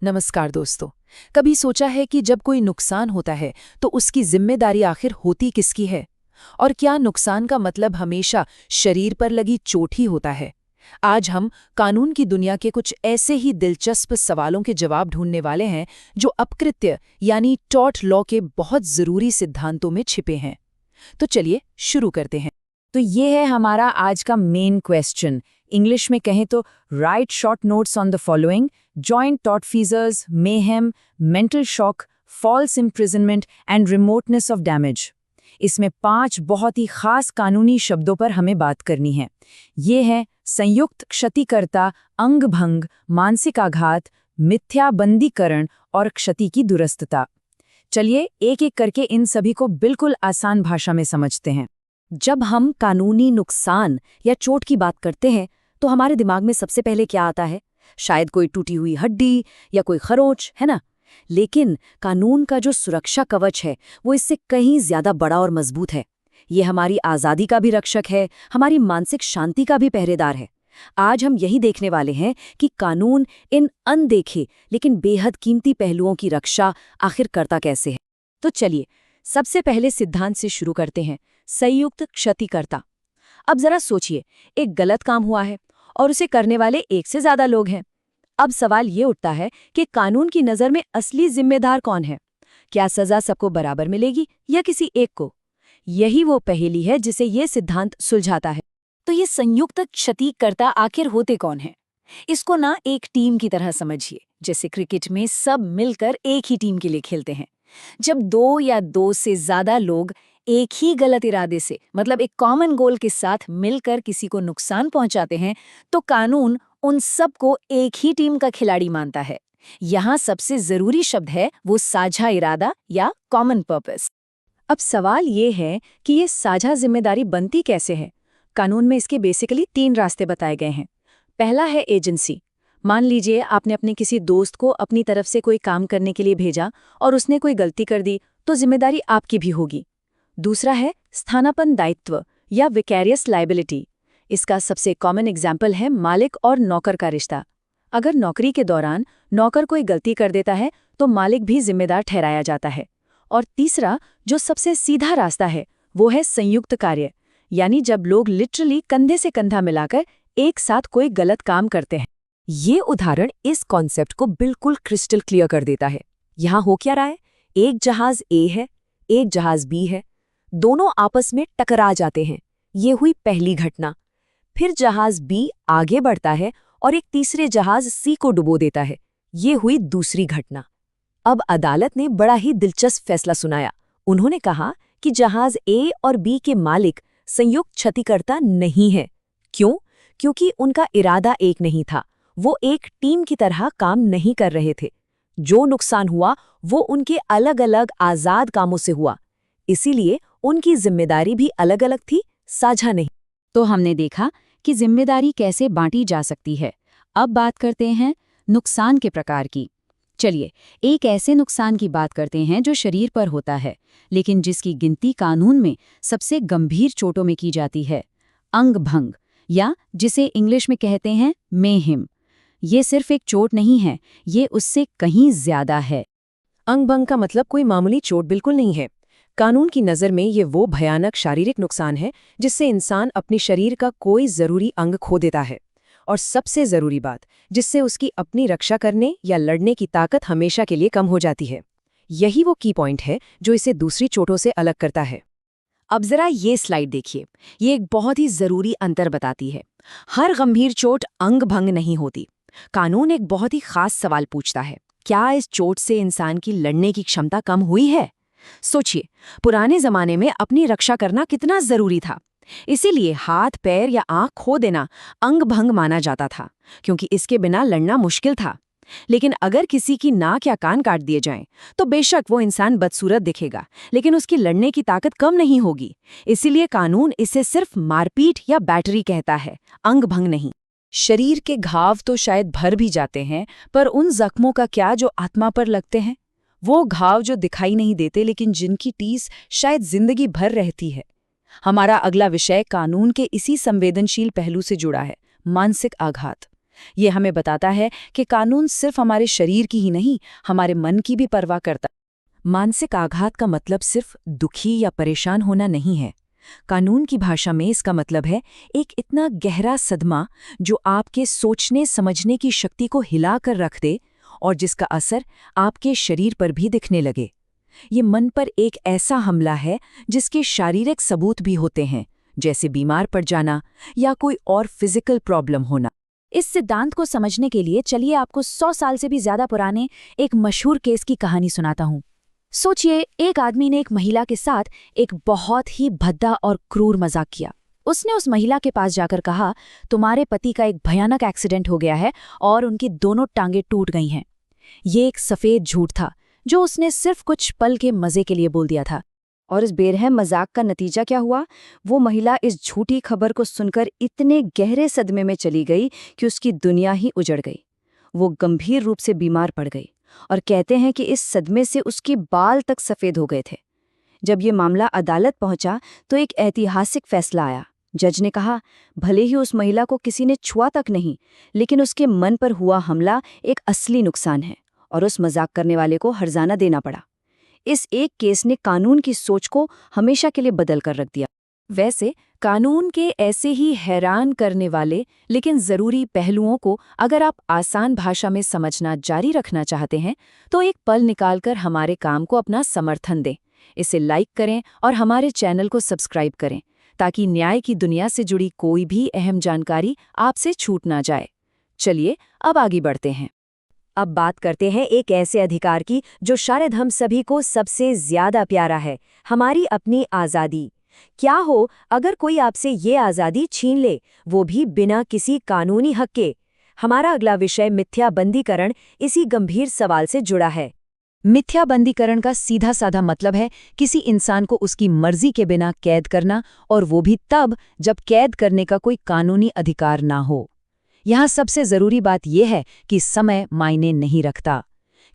नमस्कार दोस्तों। कभी सोचा है कि जब कोई नुकसान होता है तो उसकी जिम्मेदारी आखिर होती किसकी है? और क्या नुकसान का मतलब हमेशा शरीर पर लगी चोट ही होता है? आज हम कानून की दुनिया के कुछ ऐसे ही दिलचस्प सवालों के जवाब ढूंढने वाले हैं जो अपकृत्य यानी टॉर्ट लॉ के बहुत जरूरी सिद्धांतों में छिपे हैं। तो चलिए शुरू करते हैं। तो ये है हमारा आज का मेन क्वेश्चन। इंग्लिश में कहें तो write short notes on the following: joint tortfeasors, mayhem, mental shock, false imprisonment and remoteness of damage. इसमें 5 बहुत ही खास कानूनी शब्दों पर हमें बात करनी है। ये है संयुक्त क्षतिकर्ता, अंगभंग, मानसिक आघात, मिथ्याबंदीकरण और क्षति की दुरुस्तता। चलिए एक एक करके इन सभी को बिल्कुल आसान भाषा में समझते हैं। जब हम कानूनी नुकसान या चोट की बात करते हैं तो हमारे दिमाग में सबसे पहले क्या आता है? शायद कोई टूटी हुई हड्डी या कोई खरोंच, है ना? लेकिन कानून का जो सुरक्षा कवच है वो इससे कहीं ज्यादा बड़ा और मजबूत है। ये हमारी आज़ादी का भी रक्षक है, हमारी मानसिक शांति का भी पहरेदार है। आज हम यही देखने वाले हैं कि कानून इन अनदेखे लेकिन बेहद कीमती पहलुओं की रक्षा आखिर करता कैसे है। तो चलिए सबसे पहले सिद्धांत से शुरू करते हैं, संयुक्त क्षतिकर्ता। अब जरा सोचिए, एक गलत काम हुआ है और उसे करने वाले एक से ज्यादा लोग हैं। अब सवाल ये उठता है कि कानून की नजर में असली जिम्मेदार कौन है? क्या सजा सबको बराबर मिलेगी या किसी एक को? यही वो पहेली है जिसे ये सिद्धांत सुलझाता है। तो ये संयुक्त क्षतिकर्ता आखिर होते कौन हैं? इसको ना एक टीम की तरह समझिए, जैसे क्रिकेट में सब मिलकर एक ही टीम के लिए खेलते हैं। जब 2 या 2 से ज्यादा लोग एक ही गलत इरादे से, मतलब एक कॉमन गोल के साथ मिलकर किसी को नुकसान पहुंचाते हैं, तो कानून उन सबको एक ही टीम का खिलाड़ी मानता है। यहाँ सबसे जरूरी शब्द है वो साझा इरादा या कॉमन पर्पस। अब सवाल ये है कि ये साझा जिम्मेदारी बनती कैसे है? कानून में इसके बेसिकली 3 रास्ते बताए गए हैं। पहला है एजेंसी। मान लीजिए आपने अपने किसी दोस्त को अपनी तरफ से कोई काम करने के लिए भेजा और उसने कोई गलती कर दी, तो जिम्मेदारी आपकी भी होगी। दूसरा है स्थानापन्न दायित्व या विकैरियस लायबिलिटी। इसका सबसे कॉमन एग्जाम्पल है मालिक और नौकर का रिश्ता। अगर नौकरी के दौरान नौकर कोई गलती कर देता है तो मालिक भी जिम्मेदार ठहराया जाता है। और तीसरा, जो सबसे सीधा रास्ता है, वो है संयुक्त कार्य, यानी जब लोग लिटरली कंधे से कंधा मिलाकर एक साथ कोई गलत काम करते हैं। ये उदाहरण इस कॉन्सेप्ट को बिल्कुल क्रिस्टल क्लियर कर देता है। यहाँ हो क्या रहा है? एक जहाज ए है, एक जहाज बी है, दोनों आपस में टकरा जाते हैं। ये हुई पहली घटना। फिर जहाज बी आगे बढ़ता है और एक तीसरे जहाज सी को डुबो देता है। ये हुई दूसरी घटना। अब अदालत ने बड़ा ही दिलचस्प फैसला सुनाया। उन्होंने कहा कि जहाज ए और बी के मालिक संयुक्त क्षतिकर्ता नहीं है। क्यों? क्योंकि उनका इरादा एक नहीं था। वो एक टीम की तरह काम नहीं कर रहे थे। जो नुकसान हुआ वो उनके अलग अलग आजाद कामों से हुआ, इसीलिए उनकी जिम्मेदारी भी अलग अलग थी, साझा नहीं। तो हमने देखा कि जिम्मेदारी कैसे बांटी जा सकती है। अब बात करते हैं नुकसान के प्रकार की। चलिए एक ऐसे नुकसान की बात करते हैं जो शरीर पर होता है, लेकिन जिसकी गिनती कानून में सबसे गंभीर चोटों में की जाती है, अंगभंग, या जिसे इंग्लिश में कहते हैं मेहेम। ये सिर्फ एक चोट नहीं है, ये उससे कहीं ज्यादा है। अंगभंग का मतलब कोई मामूली चोट बिल्कुल नहीं है। कानून की नज़र में ये वो भयानक शारीरिक नुकसान है जिससे इंसान अपने शरीर का कोई ज़रूरी अंग खो देता है, और सबसे ज़रूरी बात, जिससे उसकी अपनी रक्षा करने या लड़ने की ताकत हमेशा के लिए कम हो जाती है। यही वो की पॉइंट है जो इसे दूसरी चोटों से अलग करता है। अब जरा ये स्लाइड देखिए, ये एक बहुत ही जरूरी अंतर बताती है। हर गंभीर चोट अंगभंग नहीं होती। कानून एक बहुत ही खास सवाल पूछता है, क्या इस चोट से इंसान की लड़ने की क्षमता कम हुई है? सोचिए, पुराने जमाने में अपनी रक्षा करना कितना जरूरी था। इसीलिए हाथ, पैर या आंख खो देना अंगभंग माना जाता था, क्योंकि इसके बिना लड़ना मुश्किल था। लेकिन अगर किसी की नाक या कान काट दिए जाएं, तो बेशक वो इंसान बदसूरत दिखेगा, लेकिन उसकी लड़ने की ताकत कम नहीं होगी। इसीलिए कानून इसे सिर्फ मारपीट या बैटरी कहता है, अंगभंग नहीं। शरीर के घाव तो शायद भर भी जाते हैं, पर उन जख्मों का क्या जो आत्मा पर लगते हैं? वो घाव जो दिखाई नहीं देते लेकिन जिनकी टीस शायद जिंदगी भर रहती है। हमारा अगला विषय कानून के इसी संवेदनशील पहलू से जुड़ा है, मानसिक आघात। ये हमें बताता है कि कानून सिर्फ हमारे शरीर की ही नहीं, हमारे मन की भी परवाह करता है। मानसिक आघात का मतलब सिर्फ दुखी या परेशान होना नहीं है। कानून की भाषा में इसका मतलब है एक इतना गहरा सदमा जो आपके सोचने समझने की शक्ति को हिला कर रख दे और जिसका असर आपके शरीर पर भी दिखने लगे। ये मन पर एक ऐसा हमला है जिसके शारीरिक सबूत भी होते हैं, जैसे बीमार पड़ जाना या कोई और फिजिकल प्रॉब्लम होना। इस सिद्धांत को समझने के लिए चलिए आपको 100 साल से भी ज्यादा पुराने एक मशहूर केस की कहानी सुनाता हूँ। सोचिए, एक आदमी ने एक महिला के साथ एक बहुत ही भद्दा और क्रूर मजाक किया। उसने उस महिला के पास जाकर कहा, तुम्हारे पति का एक भयानक एक्सीडेंट हो गया है और उनकी दोनों टांगें टूट गई हैं। ये एक सफेद झूठ था जो उसने सिर्फ कुछ पल के मजे के लिए बोल दिया था। और इस बेरहम मजाक का नतीजा क्या हुआ? वो महिला इस झूठी खबर को सुनकर इतने गहरे सदमे में चली गई कि उसकी दुनिया ही उजड़ गई। वो गंभीर रूप से बीमार पड़ गई और कहते हैं कि इस सदमे से उसके बाल तक सफ़ेद हो गए थे। जब ये मामला अदालत पहुंचा तो एक ऐतिहासिक फैसला आया। जज ने कहा, भले ही उस महिला को किसी ने छुआ तक नहीं, लेकिन उसके मन पर हुआ हमला एक असली नुकसान है और उस मजाक करने वाले को हर्जाना देना पड़ा। इस एक केस ने कानून की सोच को हमेशा के लिए बदल कर रख दिया। वैसे कानून के ऐसे ही हैरान करने वाले लेकिन ज़रूरी पहलुओं को अगर आप आसान भाषा में समझना जारी रखना चाहते हैं तो एक पल निकालकर हमारे काम को अपना समर्थन दें। इसे लाइक करें और हमारे चैनल को सब्सक्राइब करें ताकि न्याय की दुनिया से जुड़ी कोई भी अहम जानकारी आपसे छूट ना जाए। चलिए अब आगे बढ़ते हैं। अब बात करते हैं एक ऐसे अधिकार की जो शायद हम सभी को सबसे ज्यादा प्यारा है, हमारी अपनी आज़ादी। क्या हो अगर कोई आपसे ये आज़ादी छीन ले, वो भी बिना किसी कानूनी हक के? हमारा अगला विषय मिथ्याबंदीकरण इसी गंभीर सवाल से जुड़ा है। मिथ्याबंदीकरण का सीधा साधा मतलब है किसी इंसान को उसकी मर्जी के बिना कैद करना, और वो भी तब जब कैद करने का कोई कानूनी अधिकार ना हो। यहाँ सबसे ज़रूरी बात यह है कि समय मायने नहीं रखता।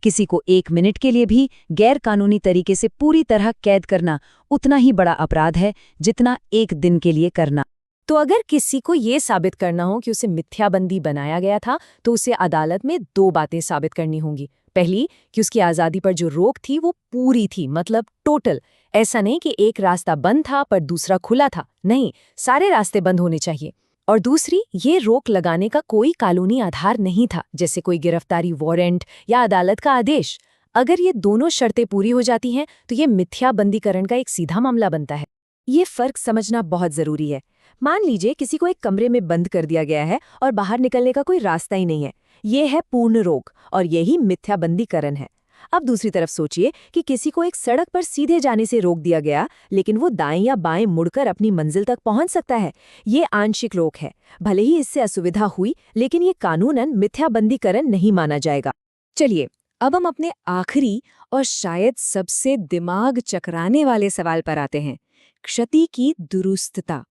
किसी को 1 मिनट के लिए भी गैर कानूनी तरीके से पूरी तरह कैद करना उतना ही बड़ा अपराध है जितना 1 दिन के लिए करना। तो अगर किसी को ये साबित करना हो कि उसे मिथ्याबंदी बनाया गया था तो उसे अदालत में 2 बातें साबित करनी होंगी। पहली, कि उसकी आज़ादी पर जो रोक थी वो पूरी थी, मतलब टोटल। ऐसा नहीं कि एक रास्ता बंद था पर दूसरा खुला था, नहीं, सारे रास्ते बंद होने चाहिए। और दूसरी, ये रोक लगाने का कोई कानूनी आधार नहीं था, जैसे कोई गिरफ्तारी वारंट या अदालत का आदेश। अगर ये दोनों शर्तें पूरी हो जाती हैं तो ये मिथ्याबंदीकरण का एक सीधा मामला बनता है। ये फर्क समझना बहुत जरूरी है। मान लीजिए किसी को एक कमरे में बंद कर दिया गया है और बाहर निकलने का कोई रास्ता ही नहीं है। ये है पूर्ण रोक और यही मिथ्याबंदीकरण है। अब दूसरी तरफ सोचिए कि किसी को एक सड़क पर सीधे जाने से रोक दिया गया, लेकिन वो दाएं या बाएं मुड़कर अपनी मंजिल तक पहुंच सकता है। ये आंशिक रोक है। भले ही इससे असुविधा हुई, लेकिन ये कानूनन मिथ्याबंदीकरण नहीं माना जाएगा। चलिए अब हम अपने आखिरी और शायद सबसे दिमाग चकराने वाले सवाल पर आते हैं, क्षति की दुरुस्तता।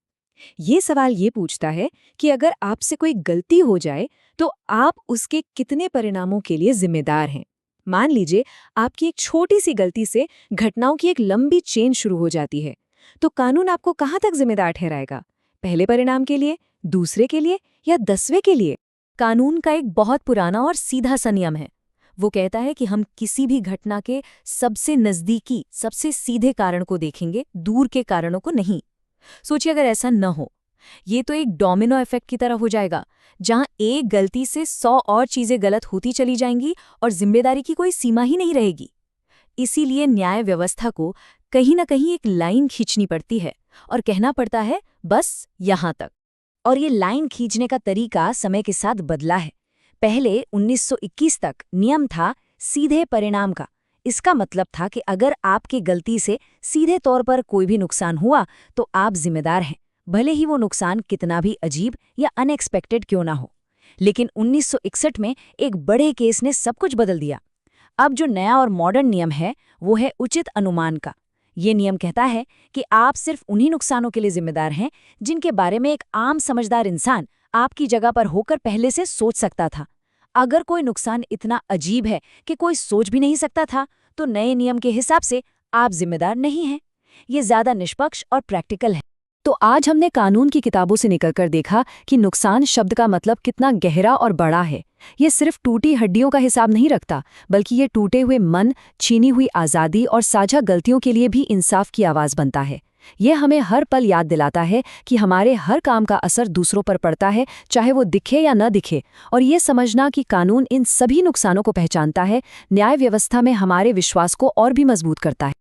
ये सवाल ये पूछता है कि अगर आपसे कोई गलती हो जाए तो आप उसके कितने परिणामों के लिए जिम्मेदार हैं। मान लीजिए आपकी एक छोटी सी गलती से घटनाओं की एक लंबी चेन शुरू हो जाती है, तो कानून आपको कहाँ तक जिम्मेदार ठहराएगा? पहले परिणाम के लिए, दूसरे के लिए या 10वें के लिए? कानून का एक बहुत पुराना और सीधा सा नियम है। वो कहता है कि हम किसी भी घटना के सबसे नज़दीकी, सबसे सीधे कारण को देखेंगे, दूर के कारणों को नहीं। सोचिए अगर ऐसा न हो, ये तो एक डोमिनो इफेक्ट की तरह हो जाएगा, जहां एक गलती से 100 और चीजें गलत होती चली जाएंगी और जिम्मेदारी की कोई सीमा ही नहीं रहेगी। इसीलिए न्याय व्यवस्था को कहीं न कहीं एक लाइन खींचनी पड़ती है और कहना पड़ता है बस यहां तक। और ये लाइन खींचने का तरीका समय के साथ बदला है। पहले 1921 तक नियम था सीधे परिणाम का। इसका मतलब था कि अगर आपकी गलती से सीधे तौर पर कोई भी नुकसान हुआ तो आप जिम्मेदार हैं, भले ही वो नुकसान कितना भी अजीब या अनएक्सपेक्टेड क्यों ना हो। लेकिन 1961 में एक बड़े केस ने सब कुछ बदल दिया। अब जो नया और मॉडर्न नियम है वो है उचित अनुमान का। ये नियम कहता है कि आप सिर्फ उन्हीं नुकसानों के लिए जिम्मेदार हैं जिनके बारे में एक आम समझदार इंसान आपकी जगह पर होकर पहले से सोच सकता था। अगर कोई नुकसान इतना अजीब है कि कोई सोच भी नहीं सकता था, तो नए नियम के हिसाब से आप जिम्मेदार नहीं हैं। ये ज्यादा निष्पक्ष और प्रैक्टिकल है। तो आज हमने कानून की किताबों से निकलकर देखा कि नुकसान शब्द का मतलब कितना गहरा और बड़ा है। ये सिर्फ टूटी हड्डियों का हिसाब नहीं रखता, बल्कि ये टूटे हुए मन, छीनी हुई आज़ादी और साझा गलतियों के लिए भी इंसाफ की आवाज़ बनता है। ये हमें हर पल याद दिलाता है कि हमारे हर काम का असर दूसरों पर पड़ता है, चाहे वो दिखे या न दिखे। और ये समझना कि कानून इन सभी नुकसानों को पहचानता है, न्याय व्यवस्था में हमारे विश्वास को और भी मजबूत करता है।